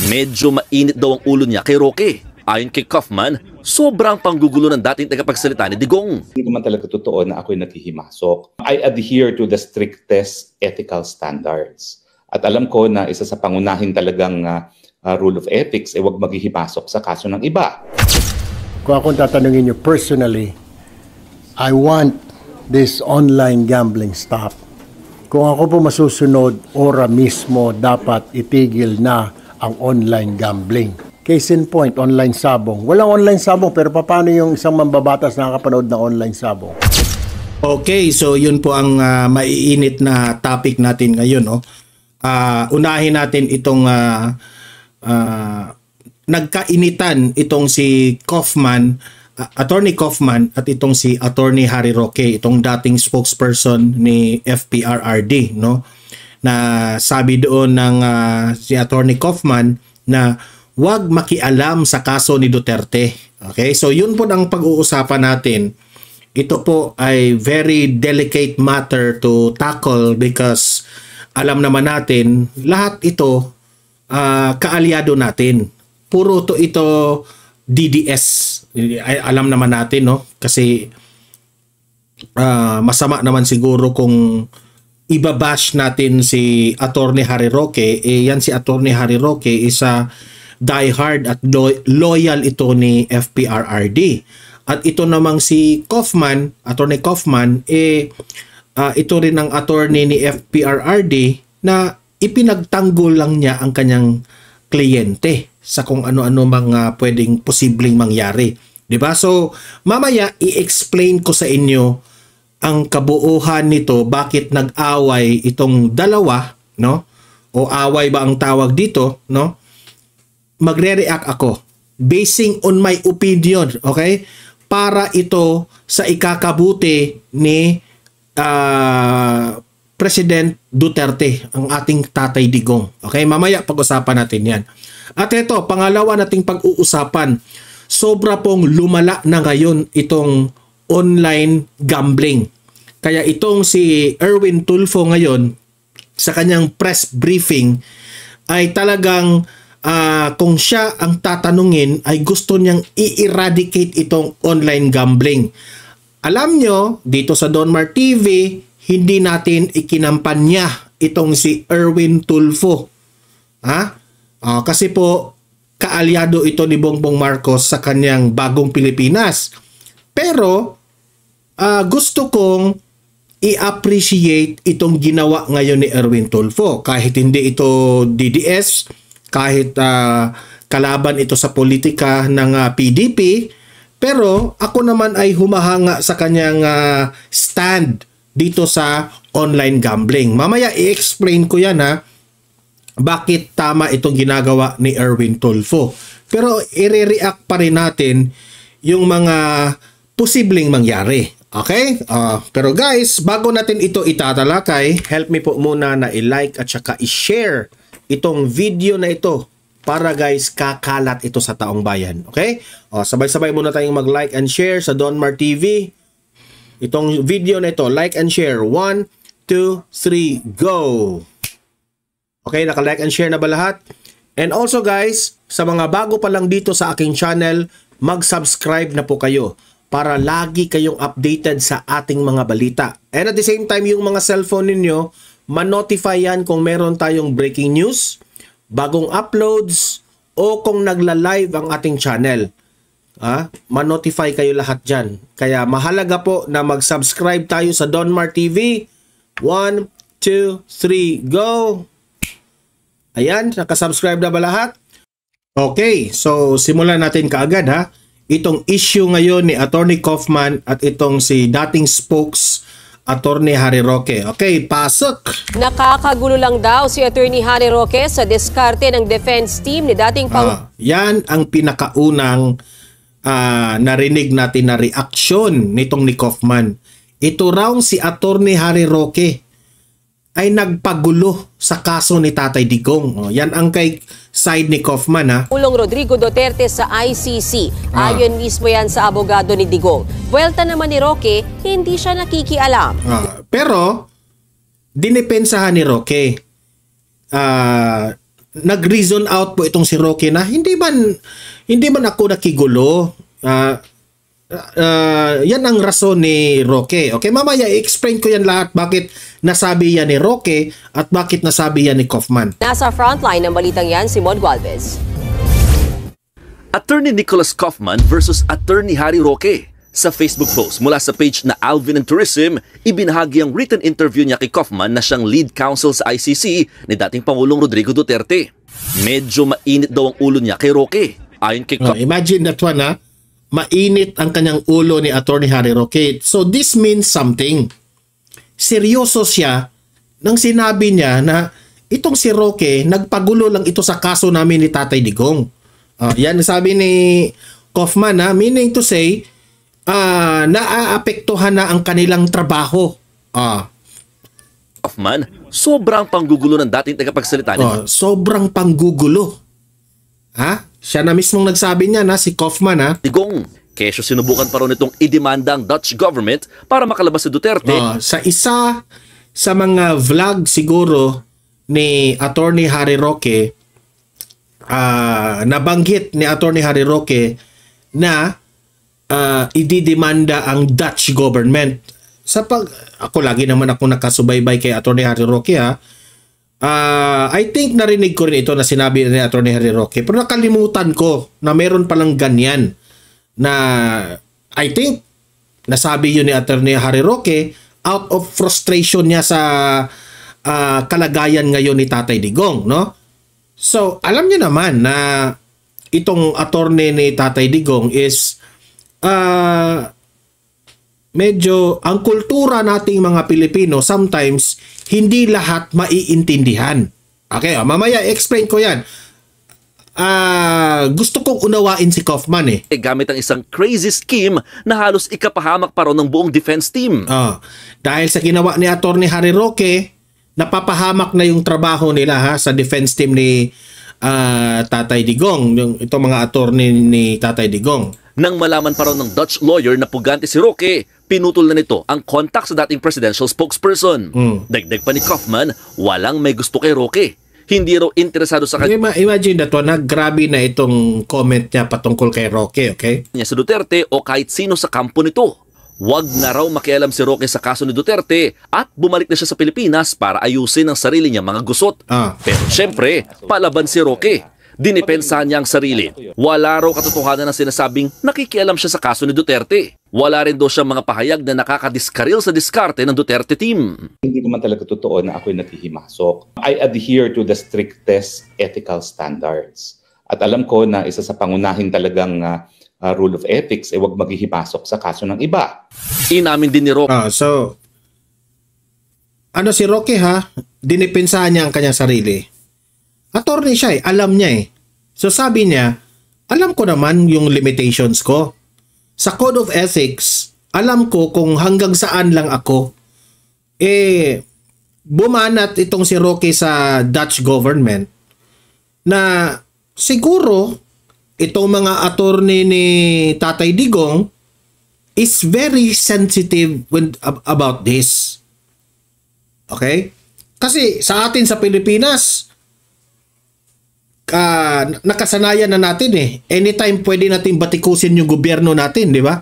Medyo mainit daw ang ulo niya kay Roque. Ayon kay Kaufman, sobrang panggugulo ng dating tagapagsalita ni Digong. Hindi ko man talaga totoo na ako'y nakihimasok. I adhere to the strictest ethical standards. At alam ko na isa sa pangunahin talagang rule of ethics ay huwag maghihimasok sa kaso ng iba. Kung akong tatanungin niyo personally, I want this online gambling stop. Kung ako po masusunod, ora mismo dapat itigil na ang online gambling. Case in point, online sabong. Walang online sabong, pero paano yung isang mambabatas nakakapanood ng online sabong? Okay, so yun po ang maiinit na topic natin ngayon. No? Unahin natin itong nagkainitan itong si Kaufman, Attorney Kaufman at itong si Attorney Harry Roque, itong dating spokesperson ni FPRRD, no? Na sabi doon ng si Attorney Kaufman na wag makialam sa kaso ni Duterte. Okay? So yun po ang pag-uusapan natin. Ito po ay very delicate matter to tackle because alam naman natin lahat ito kaalyado natin. Puro to ito DDS. Alam naman natin, no? Kasi masama naman siguro kung ibabash natin si Attorney Harry Roque. Yan si Attorney Harry Roque isa diehard at loyal ito ni FPRRD. At ito namang si Kaufman, Attorney Kaufman, ito rin ang attorney ni FPRRD na ipinagtanggol lang niya ang kanyang kliyente sa kung ano-ano mga pwedeng posibleng mangyari. Diba? So, mamaya i-explain ko sa inyo ang kabuuhan nito, bakit nag-away itong dalawa, no? O away ba ang tawag dito, no? Magre-react ako basing on my opinion, okay? Para ito sa ikakabuti ni President Duterte, ang ating Tatay Digong. Okay, mamaya pag-usapan natin yan. At ito, pangalawa nating pag-uusapan, sobra pong lumala na ngayon itong online gambling. Kaya itong si Erwin Tulfo ngayon, sa kanyang press briefing, ay talagang kung siya ang tatanungin ay gusto niyang i-eradicate itong online gambling. Alam nyo, dito sa Donmar TV, hindi natin ikinampanya itong si Erwin Tulfo. Kasi po, kaalyado ito ni Bongbong Marcos sa kanyang bagong Pilipinas. Pero, gusto kong i-appreciate itong ginawa ngayon ni Erwin Tulfo. Kahit hindi ito DDS, kahit kalaban ito sa politika ng PDP, pero ako naman ay humahanga sa kanyang stand dito sa online gambling. Mamaya i-explain ko yan bakit tama itong ginagawa ni Erwin Tulfo. Pero i-react pa rin natin yung mga posibleng mangyari. Okay? Pero guys, bago natin ito itatalakay, help me po muna na i-like at saka i-share itong video na ito para guys kakalat ito sa taong bayan. Okay? Sabay-sabay muna tayong mag-like and share sa Donmar TV. Itong video na ito, like and share. 1, 2, 3, go! Okay, naka-like and share na ba lahat? And also guys, sa mga bago pa lang dito sa aking channel, mag-subscribe na po kayo para lagi kayong updated sa ating mga balita. And at the same time, yung mga cellphone ninyo, ma-notify yan kung meron tayong breaking news, bagong uploads, o kung nagla-live ang ating channel. Ma-notify kayo lahat dyan. Kaya mahalaga po na mag-subscribe tayo sa Donmar TV. 1, 2, 3, go! Ayan, nakasubscribe na ba lahat? Okay, so simulan natin kaagad itong issue ngayon ni Attorney Kaufman at itong si dating spokes Attorney Harry Roque. Okay, pasok! Nakakagulo lang daw si Attorney Harry Roque sa diskarte ng defense team ni dating yan ang pinakaunang narinig natin na reaksyon nitong ni Kaufman. Ito raw si Attorney Harry Roque ay nagpagulo sa kaso ni Tatay Digong. Yan ang kay side ni Kaufman Pulong Rodrigo Duterte sa ICC. Ayon mismo yan sa abogado ni Digong. Buwelta naman ni Roque, hindi siya nakikialam. Pero, dinipensahan ni Roque. nag-reason out po itong si Roque na hindi man ako nakigulo. Yan ang rason ni Roque. Okay, mamaya i-explain ko yan lahat bakit nasabi yan ni Roque at bakit nasabi yan ni Kaufman. Nasa frontline ng balitang yan si Mod Gualvez. Attorney Nicholas Kaufman versus Attorney Harry Roque. Sa Facebook post mula sa page na Alvin and Tourism, ibinahagi ang written interview niya kay Kaufman na siyang lead counsel sa ICC ni dating Pangulong Rodrigo Duterte. Medyo mainit daw ang ulo niya kay Roque. Ayon kay Kaufman, imagine that one, ha? Mainit ang kanyang ulo ni Attorney Harry Roque. So this means something. Seryoso siya nang sinabi niya na itong si Roque, nagpagulo lang ito sa kaso namin ni Tatay Digong. Yan sabi ni Kaufman, ha? Meaning to say, naaapektuhan na ang kanilang trabaho. Kaufman, sobrang panggugulo ng dating tagapagsalita niya. Sobrang panggugulo. Ha? Siya na mismong nagsabi niya na si Kaufman, ha? Digong, kesyo sinubukan pa rin itong idemanda ang Dutch government para makalabas si Duterte. Sa isa sa mga vlog siguro ni Attorney Harry Roque, nabanggit ni Attorney Harry Roque na ididemanda ang Dutch government. Ako lagi naman ako nakasubaybay kay Attorney Harry Roque, ha. I think narinig ko rin ito na sinabi ni Attorney Harry Roque, pero nakalimutan ko na meron palang ganyan na I think nasabi yun ni Attorney Harry Roque out of frustration niya sa kalagayan ngayon ni Tatay Digong, no? So alam niyo naman na itong attorney ni Tatay Digong is medyo ang kultura nating mga Pilipino sometimes hindi lahat maiintindihan. Okay, mamaya explain ko yan. Gusto kong unawain si Kaufman, eh. Gamit ang isang crazy scheme na halos ikapahamak pa rin ng buong defense team. Dahil sa ginawa ni Attorney Harry Roque, napapahamak na yung trabaho nila, ha, sa defense team ni Tatay Digong, itong mga attorney ni Tatay Digong. Nang malaman pa raw ng Dutch lawyer na pugante si Roque, pinutol na nito ang contact sa dating presidential spokesperson. Dagdag pa ni Kaufman, walang may gusto kay Roque. Hindi raw interesado sa kanya. Imagine that one, grabe na itong comment niya patungkol kay Roque, okay? Niya sa Duterte o kahit sino sa kampo nito. Wag na raw makialam si Roque sa kaso ni Duterte at bumalik na siya sa Pilipinas para ayusin ang sarili niya mga gusot. Pero syempre, palaban si Roque. Dinipensahan niya ang sarili. Wala raw katotohanan na sinasabing nakikialam siya sa kaso ni Duterte. Wala rin daw siyang mga pahayag na nakakadiskaril sa diskarte ng Duterte team. Hindi naman talaga totoo na ako'y nakihimasok. I adhere to the strictest ethical standards. At alam ko na isa sa pangunahin talagang rule of ethics, huwag maghihimasok sa kaso ng iba. Inamin din ni Roque. So, ano si Roque, ha? Dinipensahan niya ang kanyang sarili. Attorney siya, alam niya, eh. So sabi niya, alam ko naman yung limitations ko. Sa Code of Ethics, alam ko kung hanggang saan lang ako. Bumanat itong si Roque sa Dutch government na siguro itong mga attorney ni Tatay Digong is very sensitive about this. Okay? Kasi sa atin sa Pilipinas, nakasanayan na natin, eh. Anytime pwede natin batikusin yung gobyerno natin, di ba?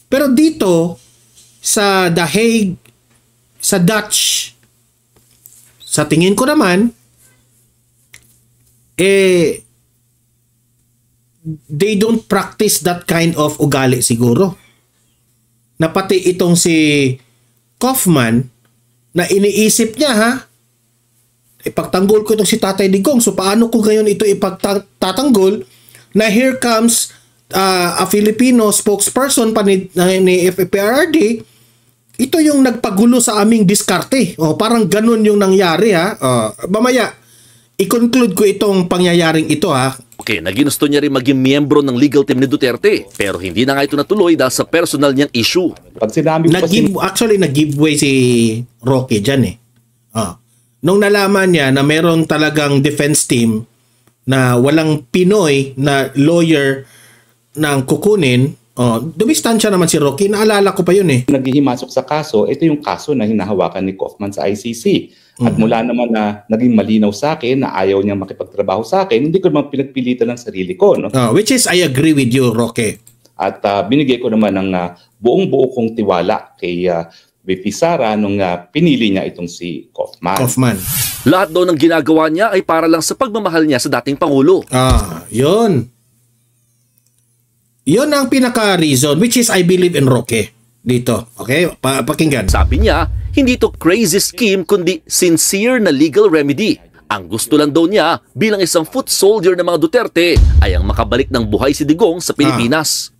Pero dito, sa The Hague, sa Dutch, sa tingin ko naman, they don't practice that kind of ugali siguro. Na pati itong si Kaufman, na iniisip niya, ha, ipagtanggol ko itong si Tatay Digong. So paano ko ngayon ito ipagtatanggol na here comes a Filipino spokesperson pa ni FPRRD, ito yung nagpagulo sa aming diskarte. Parang ganun yung nangyari, ha. Mamaya, i-conclude ko itong pangyayaring ito, ha. Okay, naginusto niya rin maging miyembro ng legal team ni Duterte. Pero hindi na nga ito natuloy dahil sa personal niyang issue. Pag sinabi mo actually, nag-giveaway si Roque dyan, eh. Nung nalaman niya na meron talagang defense team na walang Pinoy na lawyer nang kukunin, Oh, dumistansya naman si Roque. Naalala ko pa yun eh. Naghihimasok sa kaso, ito yung kaso na hinahawakan ni Kaufman sa ICC. At mula naman na naging malinaw sa akin na ayaw niya makipagtrabaho sa akin, hindi ko naman pinagpilitan ng sarili ko. No? Which is, I agree with you, Roque. At binigay ko naman ng buong-buo kong tiwala kay VP Sara nung pinili niya itong si Kaufman. Lahat daw ng ginagawa niya ay para lang sa pagmamahal niya sa dating Pangulo. Yun. Yun ang pinaka-reason, which is I believe in Roque dito. Okay? Pakinggan. Sabi niya, hindi ito crazy scheme kundi sincere na legal remedy. Ang gusto lang daw niya bilang isang foot soldier ng mga Duterte ay ang makabalik ng buhay si Digong sa Pilipinas.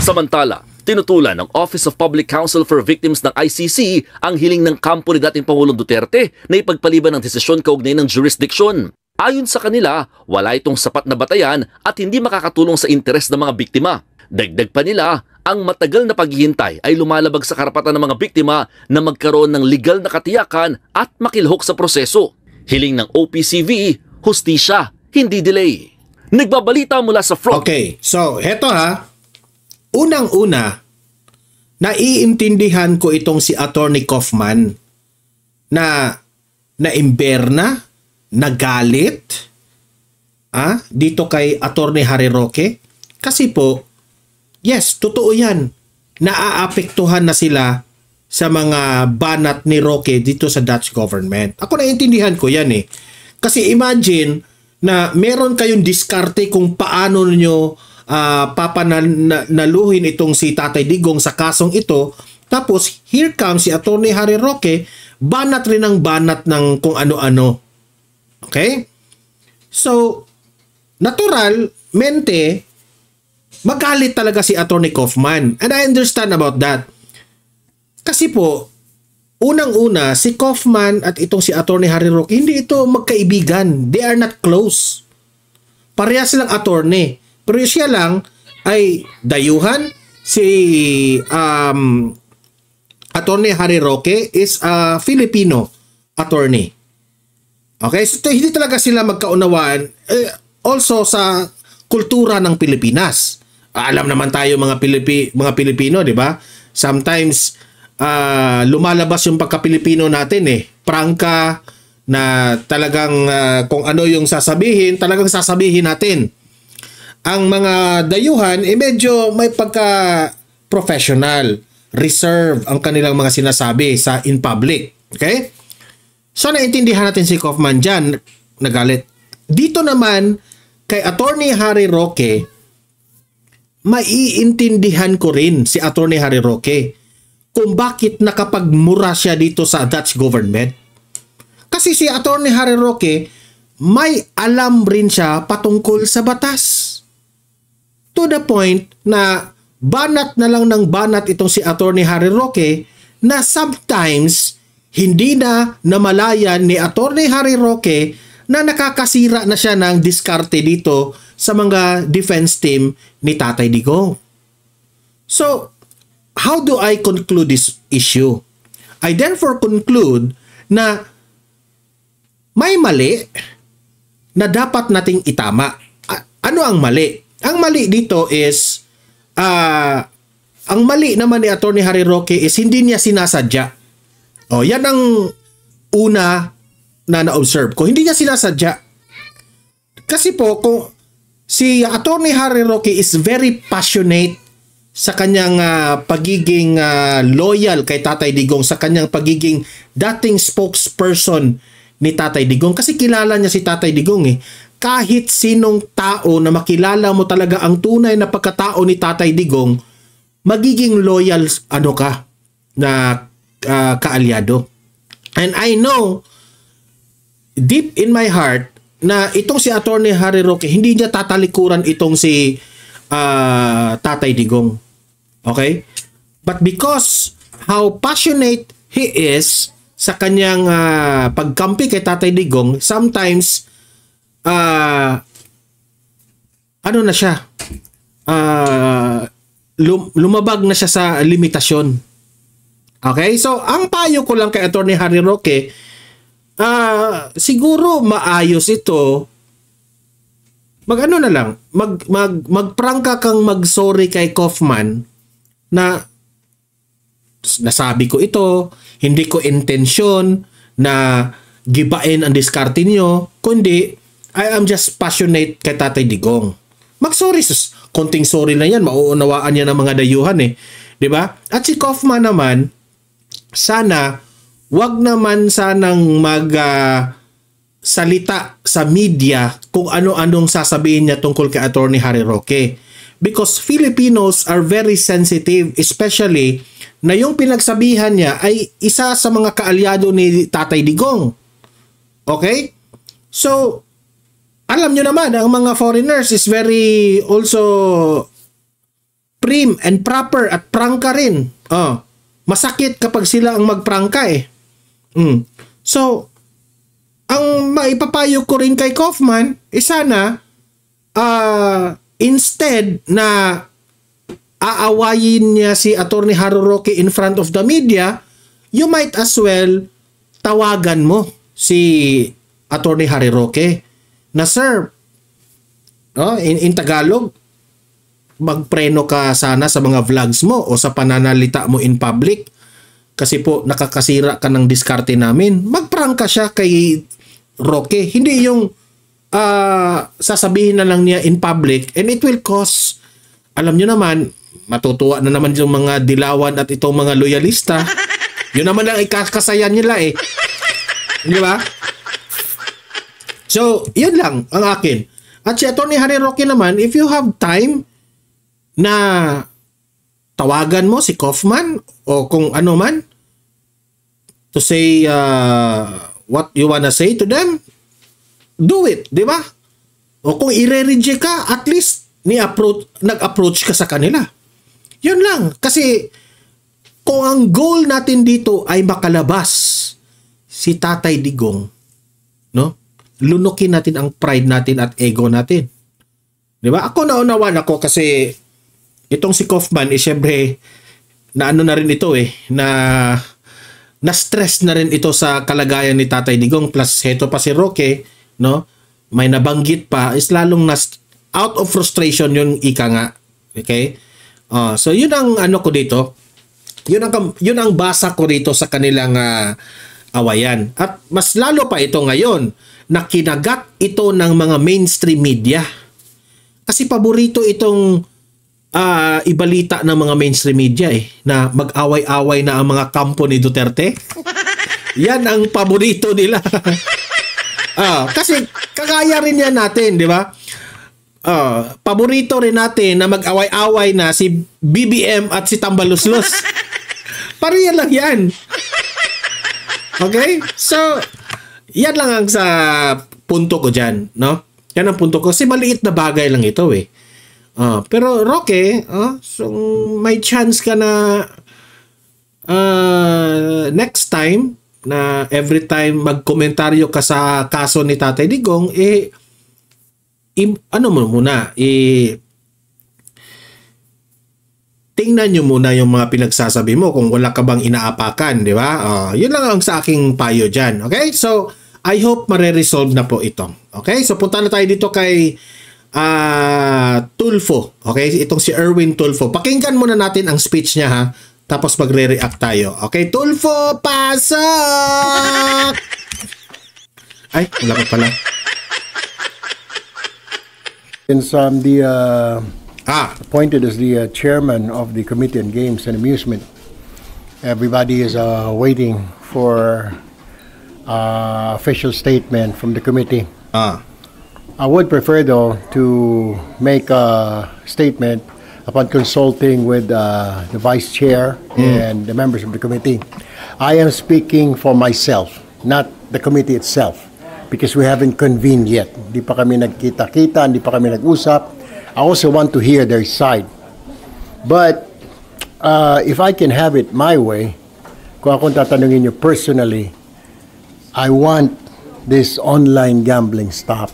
Samantala, tinutulan ng Office of Public Counsel for Victims ng ICC ang hiling ng kampo ni dating Pangulong Duterte na ipagpaliban ng desisyon kaugnay ng jurisdiction. Ayon sa kanila, wala itong sapat na batayan at hindi makakatulong sa interes ng mga biktima. Dagdag pa nila, ang matagal na paghihintay ay lumalabag sa karapatan ng mga biktima na magkaroon ng legal na katiyakan at makilhok sa proseso. Hiling ng OPCV, hustisya, hindi delay. Nagbabalita mula sa front. Okay, so heto unang-una, naiintindihan ko itong si Attorney Kaufman na naimberna, nagalit dito kay Attorney Harry Roque. Kasi po, yes, totoo yan. Naaapektuhan na sila sa mga banat ni Roque dito sa Dutch government. Ako naiintindihan ko yan eh. Kasi imagine na meron kayong diskarte kung paano nyo papanaluhin itong si Tatay Digong sa kasong ito. Tapos, here comes si Attorney Harry Roque, banat rin ang banat ng kung ano-ano. Okay? So, naturalmente, magalit talaga si Attorney Kaufman. And I understand about that. Kasi po, unang-una, si Kaufman at itong si Attorney Harry Roque, hindi ito magkaibigan. They are not close. Parehas silang attorney. Pero siya lang ay dayuhan. Si Attorney Harry Roque is a Filipino attorney. Okay? So, hindi talaga sila magkaunawaan. Also sa kultura ng Pilipinas. Alam naman tayo mga Pilipino, di ba? Sometimes lumalabas yung pagka-Pilipino natin eh. Prangka na talagang kung ano yung sasabihin, talagang sasabihin natin. Ang mga dayuhan medyo may pagka-professional, reserve ang kanilang mga sinasabi sa in public. Okay? So naintindihan natin si Kaufman dyan, nagalit. Dito naman, kay Attorney Harry Roque, maiintindihan ko rin si Attorney Harry Roque kung bakit nakapagmura siya dito sa Dutch government. Kasi si Attorney Harry Roque, may alam rin siya patungkol sa batas. To the point na banat na lang ng banat itong si Attorney Harry Roque na sometimes hindi na namalayan ni Attorney Harry Roque na nakakasira na siya ng diskarte dito sa mga defense team ni Tatay Digong. So, how do I conclude this issue? I therefore conclude na may mali na dapat nating itama. Ano ang mali? Ang mali dito is, ang mali naman ni Attorney Harry Roque is hindi niya sinasadya. Yan ang una na na-observe ko. Hindi niya sinasadya. Kasi po, kung si Attorney Harry Roque is very passionate sa kanyang pagiging loyal kay Tatay Digong, sa kanyang pagiging dating spokesperson ni Tatay Digong. Kasi kilala niya si Tatay Digong eh. Kahit sinong tao na makilala mo talaga ang tunay na pagkatao ni Tatay Digong, magiging loyal na kaalyado. And I know deep in my heart na itong si Attorney Harry Roque, hindi niya tatalikuran itong si Tatay Digong. Okay? But because how passionate he is sa kanyang pagkampi kay Tatay Digong, sometimes na siya? Lumabag na siya sa limitasyon. Okay? So, ang payo ko lang kay Attorney Harry Roque, siguro maayos ito Mag-ano na lang, magprangka kang mag-sorry kay Kaufman na nasabi ko ito, hindi ko intensyon na gibain ang diskarte niyo, kundi I am just passionate kay Tatay Digong. Mag-sorry, konting sorry na yan, mauunawaan niya ng mga dayuhan eh. 'Di ba? At si Kaufman naman, sana wag naman sanang salita sa media kung ano-anong sasabihin niya tungkol kay Attorney Harry Roque. Because Filipinos are very sensitive, especially na yung pinagsabihan niya ay isa sa mga kaalyado ni Tatay Digong. Okay? So, alam nyo naman, ang mga foreigners is very also prim and proper at prangka rin. Masakit kapag sila ang magprangka eh. So, ang maipapayo ko rin kay Kaufman, sana instead na aawayin niya si Attorney Harry Roque in front of the media, you might as well tawagan mo si Attorney Harry Roque na, sir, in Tagalog, magpreno ka sana sa mga vlogs mo o sa pananalita mo in public kasi po nakakasira ka ng diskarte namin. Magprangka siya kay Roque. Hindi yung sasabihin na lang niya in public and it will cause, alam nyo naman, matutuwa na naman yung mga dilawan at itong mga loyalista. Yun naman ang ikakasayan nila eh. Di ba? So, yun lang ang akin. At si Attorney Harry Roque naman, if you have time na tawagan mo si Kaufman o kung ano man to say what you wanna say to them, do it, di ba? O kung i-reject ka, at least nag-approach ka sa kanila. Yun lang. Kasi kung ang goal natin dito ay makalabas si Tatay Digong, no? Lunukin natin ang pride natin at ego natin. Di ba? Ako naunawan ako kasi itong si Kaufman, syempre, na ano na rin ito na-stress na rin ito sa kalagayan ni Tatay Digong, plus heto pa si Roque, no? May nabanggit pa, is lalong out of frustration yung ika nga. Okay? So yun ang ano ko dito. Yun ang basa ko dito sa kanilang awayan. At mas lalo pa ito ngayon na kinagat ito ng mga mainstream media. Kasi paborito itong ibalita ng mga mainstream media na mag-away-away na ang mga kampo ni Duterte. Yan ang paborito nila. Kasi kagaya rin yan natin, di ba? Paborito rin natin na mag-away-away na si BBM at si Tambaluslos. Pariyan lang yan. Okay? So, yan lang ang sa punto ko dyan, no? Yan ang punto ko. Kasi maliit na bagay lang ito pero Roque, so may chance ka na next time na every time magkomentaryo ka sa kaso ni Tatay Digong, ano mo muna, tingnan nyo muna yung mga pinagsasabi mo kung wala ka bang inaapakan, di ba? Yun lang ang sa aking payo dyan. Okay? So, I hope mare-resolve na po ito. Okay? So, punta na tayo dito kay Tulfo. Okay? Itong si Erwin Tulfo. Pakinggan muna natin ang speech niya, ha? Tapos magre-react tayo. Okay? Tulfo, pasok! Ay, wala ka pala. Since I'm the appointed as the chairman of the Committee on Games and Amusement, everybody is waiting for official statement from the committee. I would prefer, though, to make a statement upon consulting with the vice chair and the members of the committee. I am speaking for myself, not the committee itself, because we haven't convened yet. Hindi pa kami nagkita-kita, hindi pa kami nag-usap. I also want to hear their side. But if I can have it my way, kung akong tatanungin nyo personally, I want this online gambling stop.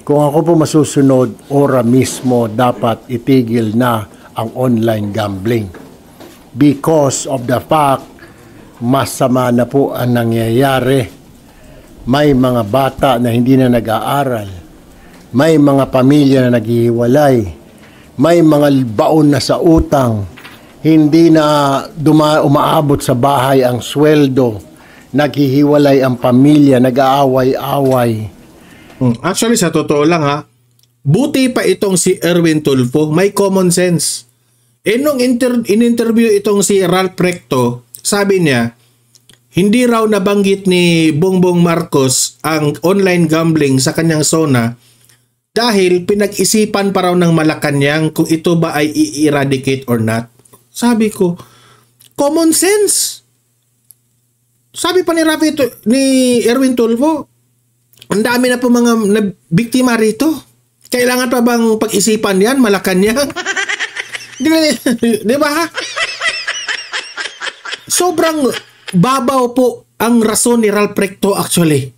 Kung ako po masusunod, ora mismo dapat itigil na ang online gambling. Because of the fact, masama na po ang nangyayari. May mga bata na hindi na nag-aaral. May mga pamilya na naghihiwalay. May mga baon na sa utang. Hindi na umaabot sa bahay ang sweldo. Naghihiwalay ang pamilya, nag-aaway-away. Actually, sa totoo lang ha, buti pa itong si Erwin Tulfo, may common sense. Nung in-interview itong si Ralph Recto, sabi niya, hindi raw nabanggit ni Bongbong Marcos ang online gambling sa kanyang zona dahil pinag-isipan pa raw ng Malacanang kung ito ba ay i-eradicate or not. Sabi ko, common sense. Sabi pa ni Erwin Tulfo, ang dami na po mga biktima rito. Kailangan pa bang pag-isipan yan, Malacanang? Di ba? Sobrang babaw po ang rason ni Ralph Recto actually.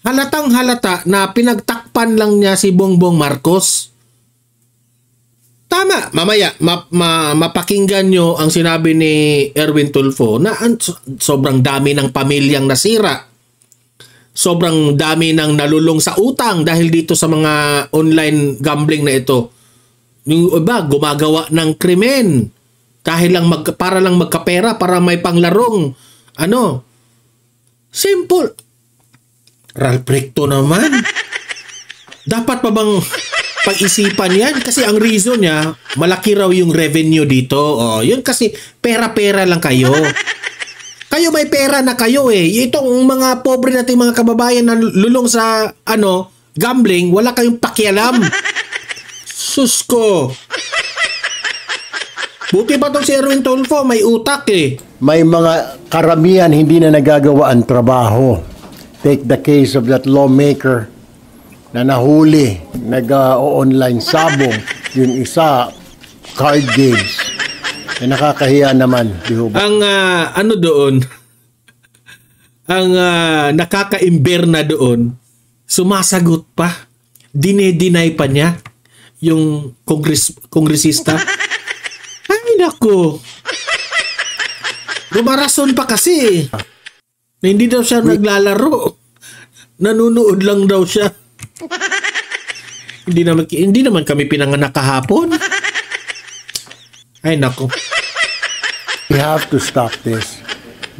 Halatang halata na pinagtakpan lang niya si Bongbong Marcos. Tama, mamaya mapakinggan nyo ang sinabi ni Erwin Tulfo na sobrang dami ng pamilyang nasira. Sobrang dami ng nalulong sa utang dahil dito sa mga online gambling na ito. Yung iba gumagawa ng krimen dahil lang para lang magkapera, para may panglarong simple. Ralph Recto naman. Dapat pa bang pag-isipan yan? Kasi ang reason niya, malaki raw yung revenue dito. Yun kasi pera-pera lang kayo. Kayo may pera na kayo eh. Itong mga pobre nating mga kababayan na lulong sa gambling, wala kayong pakialam. Sus ko. Buti pa itong si Erwin Tulfo, may utak eh. May mga karamihan hindi na nagagawa ang trabaho. Take the case of that lawmaker na nahuli, nag-online sabong. Yung isa, card games. Nakakahiya naman. Ang doon, ang nakaka-imber na doon, sumasagot pa. Dine-deny pa niya yung kongresista. Ay, naku. Rumarason pa kasi. Na hindi daw siya naglalaro. Nanunood lang daw siya. Hindi naman kami pinanganak kahapon. Ay, naku. We have to stop this.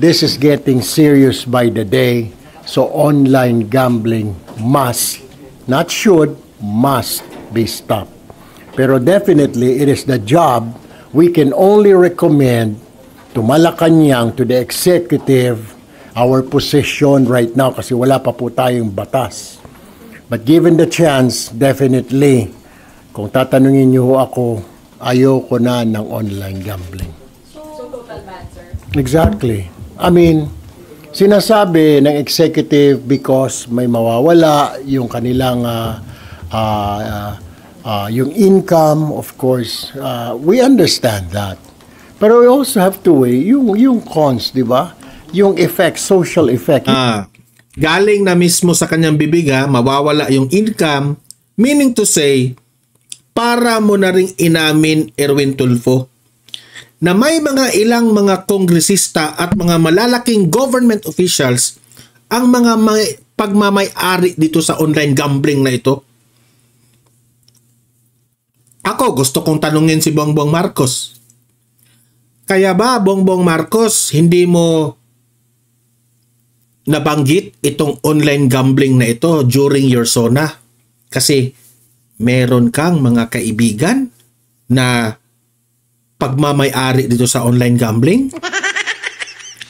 This is getting serious by the day. So online gambling must, not should, must be stopped. Pero definitely, it is the job we can only recommend to Malacanang, to the executive, our position right now kasi wala pa po tayong batas. But given the chance, definitely, kung tatanungin niyo ako, ayoko na ng online gambling. So total ban, sir? Exactly. I mean, sinasabi ng executive because may mawawala yung kanilang yung income, of course. We understand that. Pero we also have to weigh yung cons, di ba? Yung effect, social effect. Galing na mismo sa kanyang bibig mawawala yung income, meaning to say, para mo na ring inamin, Erwin Tulfo, na may ilang mga kongresista at mga malalaking government officials ang mga pagmamay-ari dito sa online gambling na ito. Ako, gusto kong tanungin si Bongbong Marcos. Kaya ba, Bongbong Marcos, hindi mo nabanggit itong online gambling na ito during your SONA? Kasi meron kang mga kaibigan na pagmamay-ari dito sa online gambling?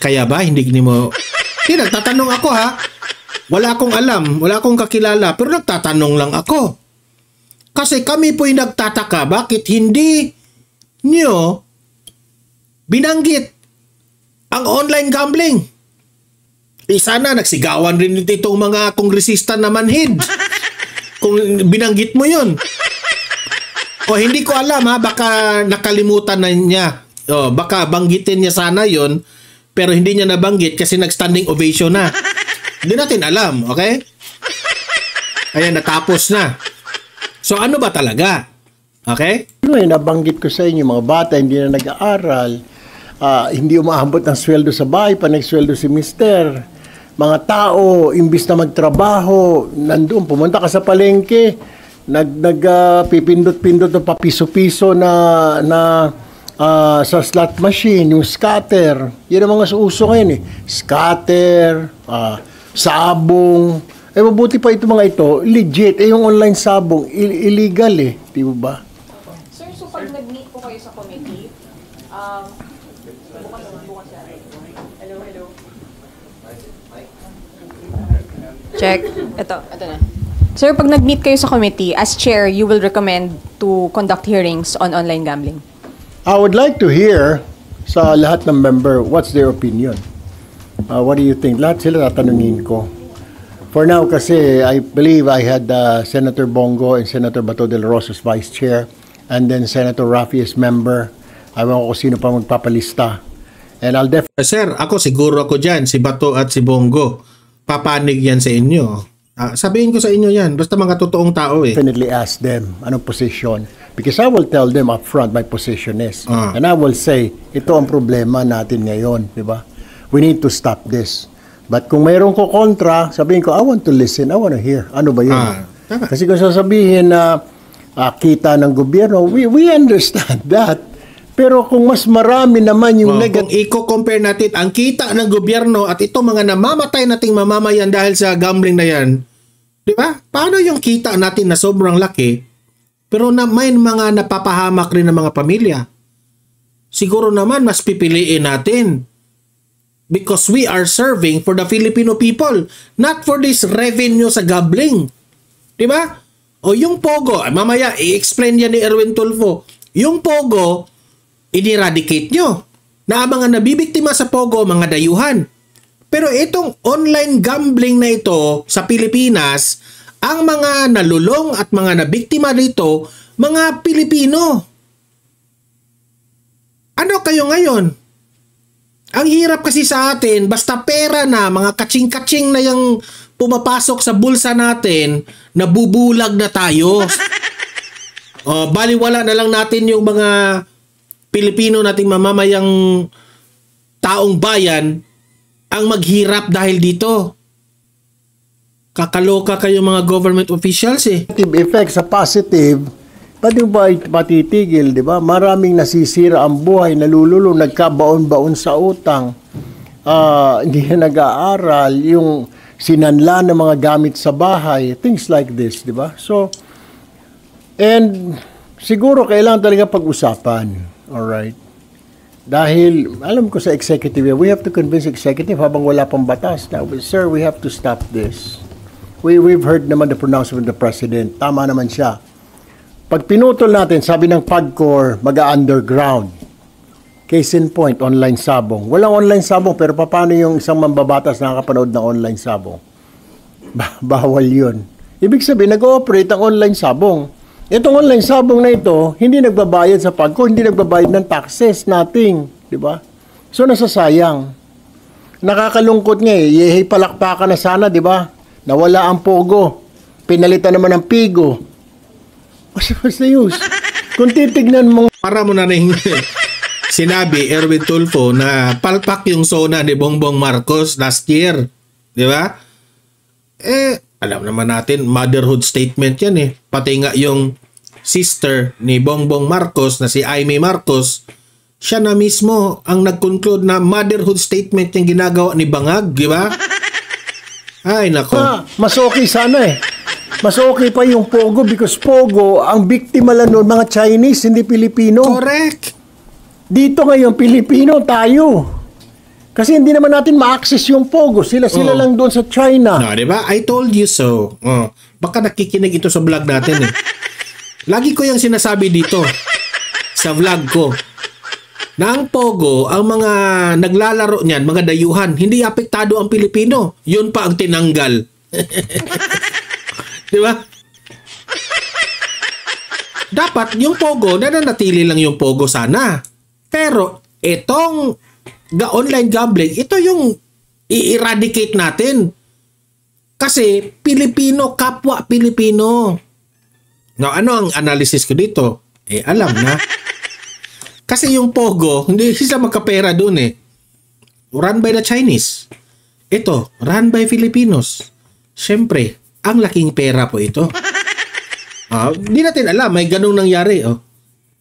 Kaya ba hindi mo... Hindi, nagtatanong ako Wala akong alam, wala akong kakilala, pero nagtatanong lang ako. Kasi kami po'y nagtataka bakit hindi nyo binanggit ang online gambling. Sana nagsigawan rin itong mga kongresista na manhid kung binanggit mo yun. O hindi ko alam baka nakalimutan na niya. Baka banggitin niya sana yun, pero hindi niya nabanggit kasi nag-standing ovation na. Hindi natin alam, okay? Ayan, natapos na. So ano ba talaga? Okay? Nabanggit ko sa inyo, mga bata hindi na nag-aaral, hindi umaabot ng sweldo sa bahay, pa nagsweldo si mister. mga tao, imbis na magtrabaho, nandun, pumunta ka sa palengke, pipindot-pindot ng papiso-piso sa slot machine, yung scatter. Yan ang mga uso ngayon eh. Scatter, sabong. Mabuti pa ito mga ito, legit. Yung online sabong, illegal eh. Di ba? Sir, so pag nag-meet po kayo sa committee, bukas na. Hello. Check. Ito na. Sir, pag nag-meet kayo sa committee, as chair, you will recommend to conduct hearings on online gambling? I would like to hear sa lahat ng member, what's their opinion? What do you think? Lahat sila tatanungin ko. For now, kasi I believe I had Senator Bongo and Senator Bato del Rosa as vice chair, and then Senator Rafi as member. Ayaw ko sino pa magpapalista. And I'll Sir, siguro ako dyan, si Bato at si Bongo. Papanig yan sa inyo. Sabihin ko sa inyo yan, basta mga totoong tao eh. Definitely ask them anong position. Because I will tell them up front my position is. And I will say, ito ang problema natin ngayon, di ba? We need to stop this. But kung mayroon ko kontra, sabihin ko, I want to listen, I want to hear. Ano ba yun? Kasi kung sasabihin na kita ng gobyerno, we understand that. Pero kung mas marami naman yung negative. Kung i-compare natin ang kita ng gobyerno at ito mga namamatay nating mamamayan dahil sa gambling na yan, di ba? Paano yung kita natin na sobrang laki, pero may mga napapahamak rin ng mga pamilya? Siguro naman mas pipiliin natin. Because we are serving for the Filipino people, not for this revenue sa gambling. Diba? O yung Pogo, mamaya i-explain yan ni Erwin Tulfo. Yung Pogo, in-eradicate nyo. Na mga nabibiktima sa Pogo, mga dayuhan. Pero itong online gambling na ito sa Pilipinas, ang mga nalulong at mga nabiktima dito, mga Pilipino. Ano kayo ngayon? Ang hirap kasi sa atin, basta pera na, mga katsing-katsing na yung pumapasok sa bulsa natin, nabubulag na tayo. Baliwala na lang natin yung mga Pilipino nating mamamayang taong bayan ang maghirap dahil dito. Kakaloka kayo mga government officials eh. Effect sa positive, pati ba patitigil, di ba? Maraming nasisira ang buhay, nalululong, nagkabaon-baon sa utang. Hindi na nag-aaral, yung sinanla ng mga gamit sa bahay, things like this, di ba? So, and siguro kailangan talaga pag-usapan, alright? Dahil, alam ko sa executive, we have to convince executive habang wala pang batas. Now, sir, we have to stop this. We've heard naman the pronouncement of the president. Tama naman siya. Pag pinutol natin, sabi ng PAGCOR, mag-underground. Case in point, online sabong. Walang online sabong, pero paano yung isang mambabatas na nakapanood ng online sabong? Bawal yun. Ibig sabihin, nag-ooperate ang online sabong. Itong online sabong na ito, hindi nagbabayad sa PAGCOR, hindi nagbabayad ng taxes, nothing. Diba? So, nasasayang. Nakakalungkot nga eh. Yehey palakpakan na sana, diba? Nawala ang Pogo. Pinalitan naman ng Pigo. What's the use? Kung titignan mo... Para mo na rin sinabi, Erwin Tulfo, na palpak yung sona ni Bongbong Marcos last year. Di ba? Alam naman natin, motherhood statement yan eh. Pati nga yung sister ni Bongbong Marcos na si Aimee Marcos, siya na mismo ang nag-conclude na motherhood statement yung ginagawa ni Bangag. Di ba? Ay, nako. Mas okay sana eh. Mas okay pa yung Pogo because Pogo, ang biktima lang noon, mga Chinese, hindi Pilipino. Correct. Dito ngayon, Pilipino tayo. Kasi hindi naman natin ma-access yung Pogo. Sila lang doon sa China. No, diba? I told you so. Baka nakikinig ito sa vlog natin eh. Lagi ko yung sinasabi dito sa vlog ko. Na ang Pogo, ang mga naglalaro niyan, mga dayuhan, hindi apektado ang Pilipino. Yun pa ang tinanggal. Di ba? Dapat yung Pogo, nananatili lang yung Pogo sana. Pero itong online gambling, ito yung i-eradicate natin. Kasi Pilipino, kapwa Pilipino. Now, ano ang analysis ko dito? Alam na. Kasi yung Pogo, hindi sila magkapera dun eh. Run by the Chinese. ito, run by Filipinos. Siyempre, ang laking pera po ito. Hindi natin alam, may ganung nangyari.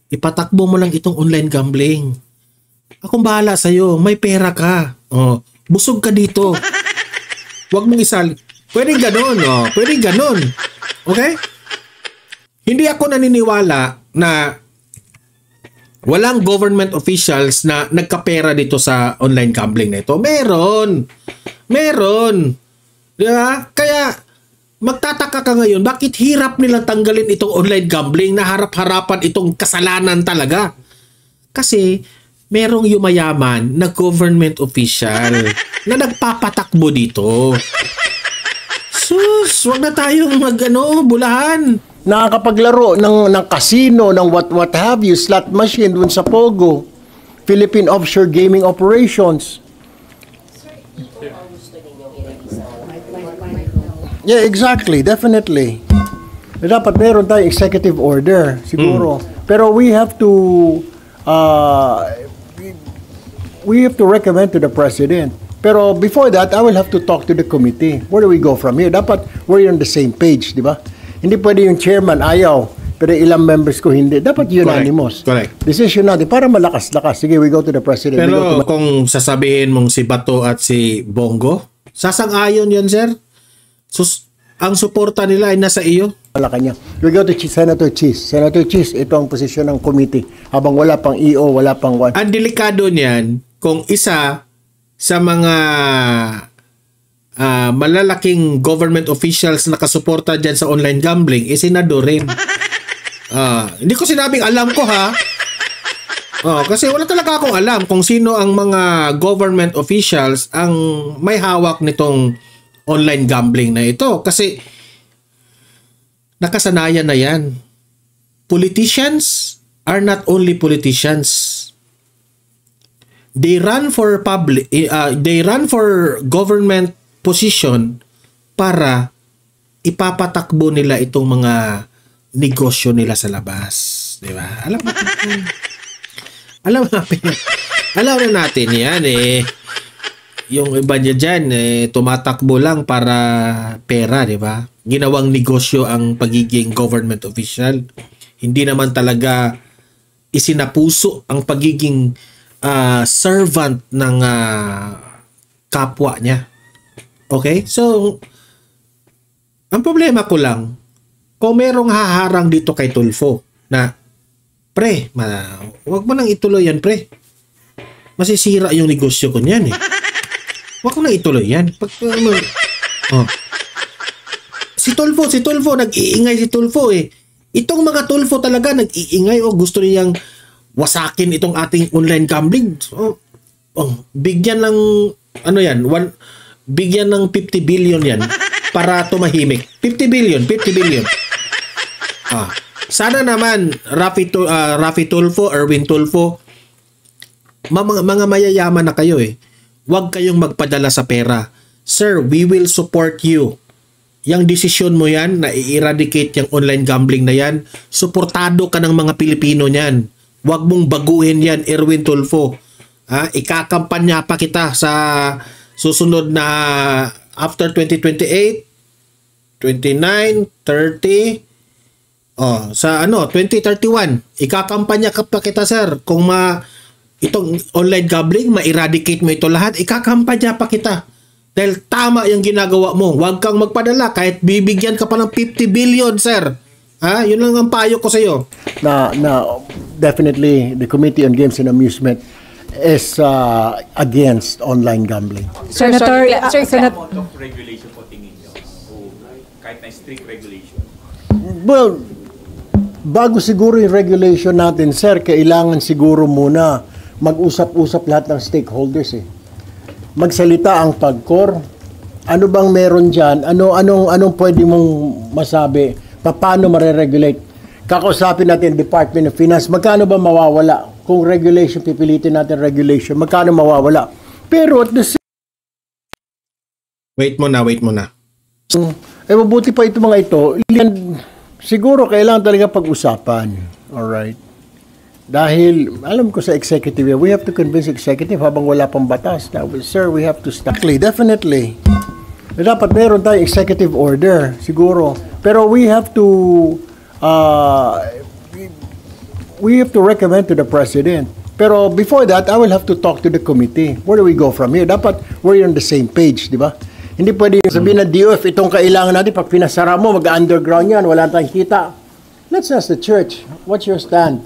Ipatakbo mo lang itong online gambling. Akong bahala sa'yo, may pera ka. Busog ka dito. Huwag mong isal. Pwede ganun, pwede ganun. Okay? Hindi ako naniniwala na walang government officials na nagkapera dito sa online gambling na ito. Meron. Di ba? Kaya, magtataka ka ngayon, bakit hirap nilang tanggalin itong online gambling na harap-harapan itong kasalanan talaga? Kasi, merong yumayaman na government official na nagpapatakbo dito. Sus, wag na tayong bulahan. Nakakapaglaro ng casino, ng what have you, slot machine dun sa Pogo. Philippine Offshore Gaming Operations. Yeah, exactly. Definitely. Dapat meron tayong executive order, siguro. Pero we have to recommend to the President. Pero before that, I will have to talk to the committee. Where do we go from here? Dapat we're on the same page, di ba? Hindi pwede yung chairman ayaw, pero ilang members ko hindi. Dapat unanimous. Correct. Decision natin para malakas-lakas. Sige, we go to the President. Pero kung sasabihin mong si Bato at si Bongo, sasang-ayon yan, sir? Ang suporta nila ay nasa iyo. Kanya. We go to Senator Cheese. Senator Cheese, ito ang posisyon ng committee. Habang wala pang EO, wala pang one. Ang delikado niyan, kung isa sa mga malalaking government officials na nakasuporta dyan sa online gambling, senador rin. Hindi ko sinabing alam ko, ha? Kasi wala talaga akong alam kung sino ang mga government officials ang may hawak nitong online gambling na ito. Kasi nakasanayan na yan. Politicians are not only politicians. They run for government position para ipapatakbo nila itong mga negosyo nila sa labas, di ba? Alam na natin yan yung iba niya dyan tumatakbo lang para pera, di ba? Ginawang negosyo ang pagiging government official. Hindi naman talaga isinapuso ang pagiging servant ng kapwa niya. Okay? So, ang problema ko lang, kung merong haharang dito kay Tulfo na, pre, wag mo nang ituloy yan, pre. Masisira yung negosyo ko niyan, Wag mo nang ituloy yan. Si Tulfo, nag-iingay si Tulfo, Itong mga Tulfo talaga, nag-iingay, gusto niyang wasakin itong ating online gambling. Bigyan ng, bigyan ng 50 billion yan para tumahimik. 50 billion. Sana naman, Raffy Tulfo, Erwin Tulfo, mga mayayaman na kayo Huwag kayong magpadala sa pera. Sir, we will support you. Yang desisyon mo yan, na i-eradicate yung online gambling na yan, suportado ka ng mga Pilipino niyan. Huwag mong baguhin yan, Erwin Tulfo. Ikakampanya pa kita sa susunod na after 2028, 29, 30, sa 2031. Ikakampanya ka pa kita, sir. Kung itong online gambling, ma-eradicate mo ito lahat, ikakampanya pa kita. Dahil tama yung ginagawa mo. Huwag kang magpadala kahit bibigyan ka pa ng 50 billion, sir. Yun lang ang payo ko sa iyo. Na definitely the Committee on Games and Amusement is against online gambling. Senator, What of regulation po tingin nyo? Kahit na strict regulation? Well, bago siguro yung regulation natin, sir, kailangan siguro muna mag-usap-usap lahat ng stakeholders Magsalita ang PAGCOR. Ano bang meron dyan? Anong pwede mong masabi? Paano mare-regulate? Kakausapin natin Department of Finance. Magkano ba mawawala? Kung regulation, pipilitin natin regulation. Magkano mawawala? Pero at the same Wait mo na. mabuti pa mga ito. Siguro kailangan talaga pag-usapan. Alright? Dahil, alam ko sa executive, we have to convince executive habang wala pang batas. Now, sir, we have to stop. Definitely. Dapat meron tayong executive order, siguro. Pero we have to recommend to the president. Pero before that, I will have to talk to the committee. Where do we go from here? Dapat we're on the same page, di ba? Hindi pwede sabihin na DOF, itong kailangan natin, pag pinasara mo, mag-underground yan, wala tayong kita. Let's ask the church, what's your stand?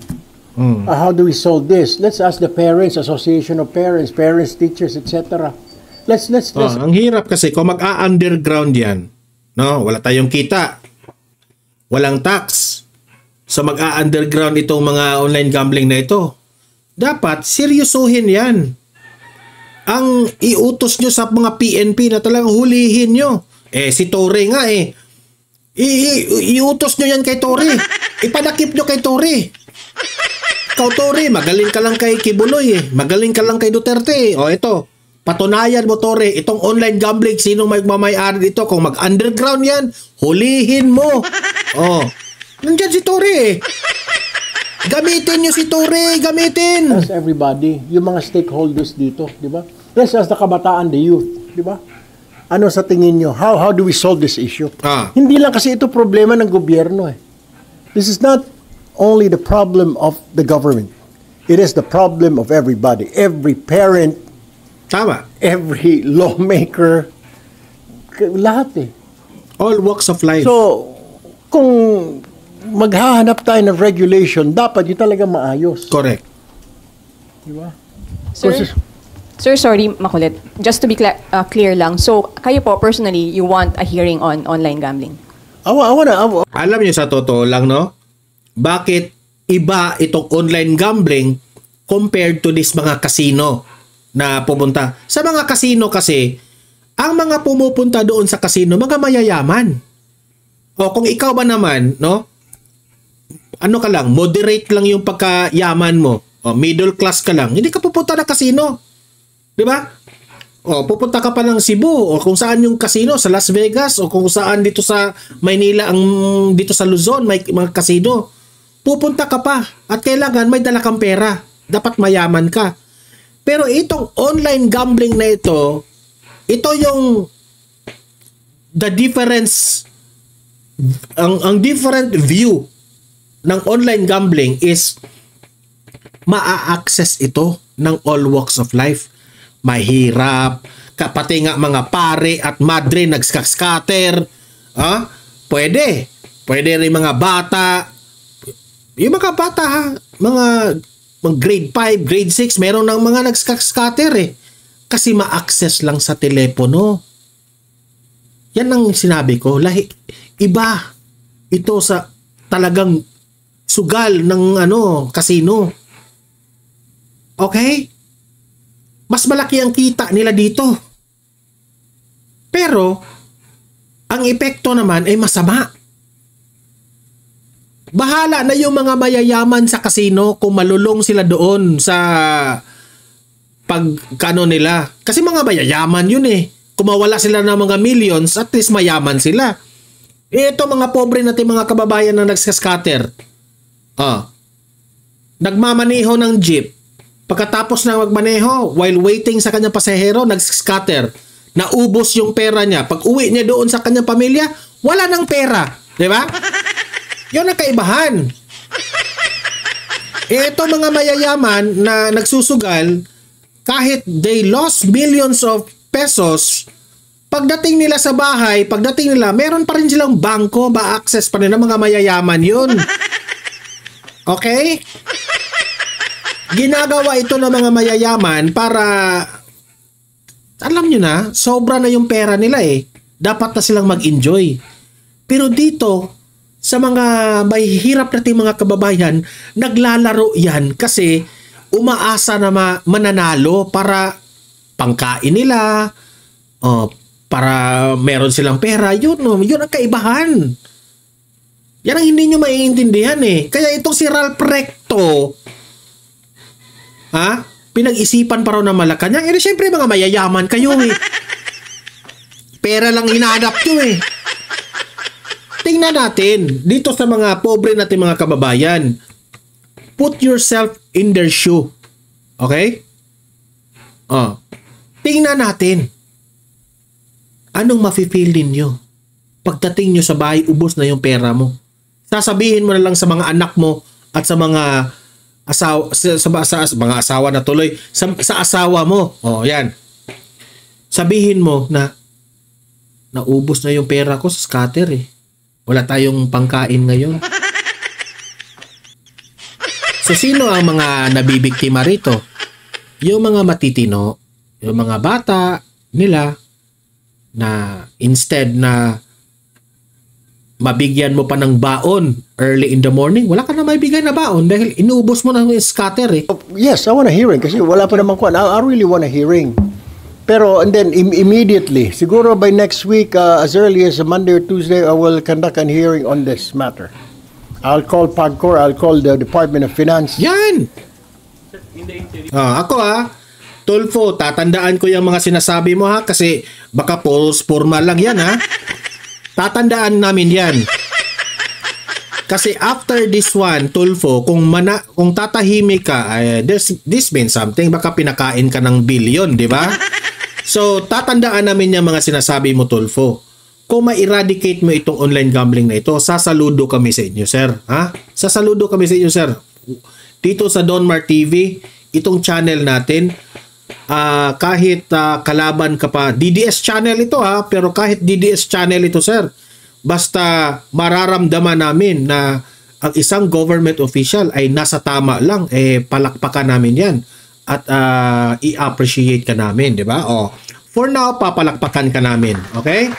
How do we solve this? Let's ask the parents, association of parents, teachers, etc. Let's. Ang hirap kasi kung mag-underground yan, no, wala tayong kita, walang tax, so mag-underground itong mga online gambling na ito. Dapat seryosohin yan. Ang iutos nyo sa mga PNP na talagang hulihin nyo. Si Torre nga iutos nyo yan kay Torre. Ipadakip nyo kay Torre. Ikaw, Torre, magaling ka lang kay Kibuloy magaling ka lang kay Duterte. Ito, patunayan mo, Torre, itong online gambling, sinong magmamayari dito? Kung mag-underground yan, hulihin mo. Nandiyan si Torre Gamitin nyo si Torre, gamitin. Ask everybody, yung mga stakeholders dito, di ba? Let's ask the kabataan, the youth, di ba? Ano sa tingin nyo? How do we solve this issue? Hindi lang kasi ito problema ng gobyerno This is not only the problem of the government. It is the problem of everybody. Every parent, tama, every lawmaker, lahat all walks of life. So, kung maghahanap tayo ng regulation, dapat yun talaga maayos. Correct. Diba? Sir, sorry, makulit. Just to be clear lang. So, kayo po, personally, you want a hearing on online gambling? Alam niyo sa totoo lang, no? Bakit iba itong online gambling compared to this mga casino na pupunta? Sa mga casino kasi, ang mga pumupunta doon sa casino, mga mayayaman. Kung ikaw ba naman, no? Ano ka lang, moderate lang yung pagkayaman mo. Middle class ka lang. Hindi ka pupunta na casino. Di ba? Pupunta ka pa ng Cebu o kung saan yung casino, sa Las Vegas o kung saan dito sa Maynila, dito sa Luzon, may mga casino. Pupunta ka pa at kailangan may dala kang pera. Dapat mayaman ka. Pero itong online gambling na ito yung the difference, ang different view ng online gambling is maa-access ito ng all walks of life. Mahirap, pati nga mga pare at madre nag-scatter. Pwede rin mga bata. Yung mga bata mga grade 5, grade 6, meron ng mga nag-scatter kasi ma-access lang sa telepono. Yan ang sinabi ko. Iba ito sa talagang sugal ng casino. Okay? Mas malaki ang kita nila dito. Pero ang epekto naman ay masama. Bahala na yung mga mayayaman sa casino kung malulong sila doon sa pagkano nila. Kasi mga mayayaman yun Kung mawala sila ng mga millions, at least mayaman sila. Ito mga pobre natin mga kababayan na nagsascatter. Nagmamaneho ng jeep. Pagkatapos na magmaneho, while waiting sa kanyang pasahero, nagscatter. Naubos yung pera niya. Pag uwi niya doon sa kanyang pamilya, wala ng pera. Di ba? Yun ang kaibahan. Ito mga mayayaman na nagsusugal, kahit they lost millions of pesos, pagdating nila sa bahay, meron pa rin silang bangko, ma-access pa rin ng mga mayayaman yun. Okay? Ginagawa ito ng mga mayayaman para, alam nyo na, sobra na yung pera nila Dapat na silang mag-enjoy. Pero dito, sa mga mahihirap nating mga kababayan, naglalaro yan kasi umaasa na mananalo para pangkain nila, para meron silang pera. Yun ang kaibahan. Yan ang hindi nyo maiintindihan Kaya itong si Ralph Recto, pinag-isipan pa raw na Malacanang. Siyempre mga mayayaman kayo Pera lang hinahanap nyo Tingnan natin dito sa mga pobre natin mga kababayan. put yourself in their shoe. Okay? Tingnan natin. Anong mafe-feel ninyo? Pagdating nyo sa bahay, ubos na yung pera mo. Sasabihin mo na lang sa mga anak mo at sa mga mga asawa na tuloy, sa asawa mo. Yan. Sabihin mo na naubos na yung pera ko sa scatter eh. Wala tayong pangkain ngayon. So sino ang mga nabibiktima rito? Yung mga matitino, yung mga bata nila na instead na mabigyan mo pa ng baon early in the morning, wala ka na maibigay na baon dahil inuubos mo na yung scatter eh. Yes, I want a hearing kasi wala pa naman kuwan. I really want a hearing. Pero and then immediately, siguro by next week, as early as Monday or Tuesday, I will conduct a hearing on this matter. I'll call PAGCOR, I'll call the Department of Finance. Yan! Ako Tulfo, tatandaan ko yung mga sinasabi mo ha, kasi baka formal lang yan ha. Tatandaan namin yan. Kasi after this one, Tulfo, kung tatahimik ka, this means something, baka pinakain ka ng billion, di ba? So, tatandaan namin yung mga sinasabi mo, Tulfo. Kung ma-eradicate mo itong online gambling na ito, sasaludo kami sa inyo, sir. Ha? Sasaludo kami sa inyo, sir. Dito sa Donmar TV, itong channel natin, kahit kalaban ka pa, DDS channel ito ha, pero kahit DDS channel ito, sir, basta mararamdaman namin na ang isang government official ay nasa tama lang, palakpakan namin yan at i-appreciate ka namin, di ba? For now, papalakpakan ka namin, okay?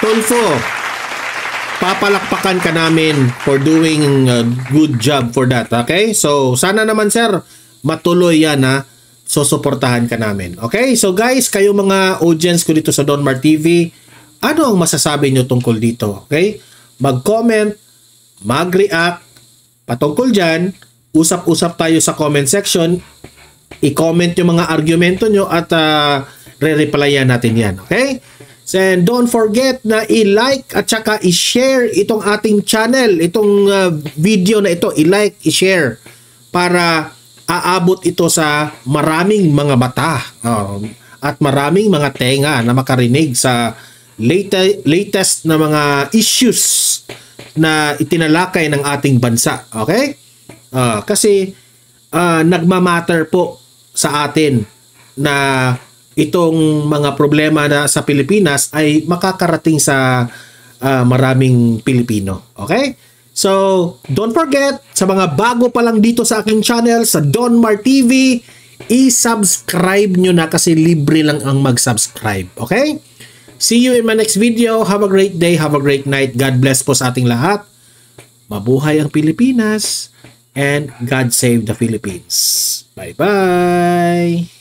Tulfo, papalakpakan ka namin for doing a good job for that, okay? So, sana naman, sir, matuloy yan ha. So, suportahan ka namin. Okay? So, guys, kayo mga audience ko dito sa Donmar TV, ano ang masasabi nyo tungkol dito? Okay? Mag-comment, mag-react, patungkol dyan, usap-usap tayo sa comment section, i-comment yung mga argumento nyo at re-replyan natin yan. Okay? And don't forget na i-like at saka i-share itong ating channel, itong video na ito, i-like, i-share para aabot ito sa maraming mga mata at maraming mga tenga na makarinig sa latest na mga issues na itinalakay ng ating bansa. Okay? Kasi nagmamatter po sa atin na itong mga problema na sa Pilipinas ay makakarating sa maraming Pilipino. Okay? So, don't forget, sa mga bago pa lang dito sa aking channel, sa Donmar TV, i-subscribe nyo na kasi libre lang ang mag-subscribe. Okay? See you in my next video. Have a great day. Have a great night. God bless po sa ating lahat. Mabuhay ang Pilipinas. And God save the Philippines. Bye-bye!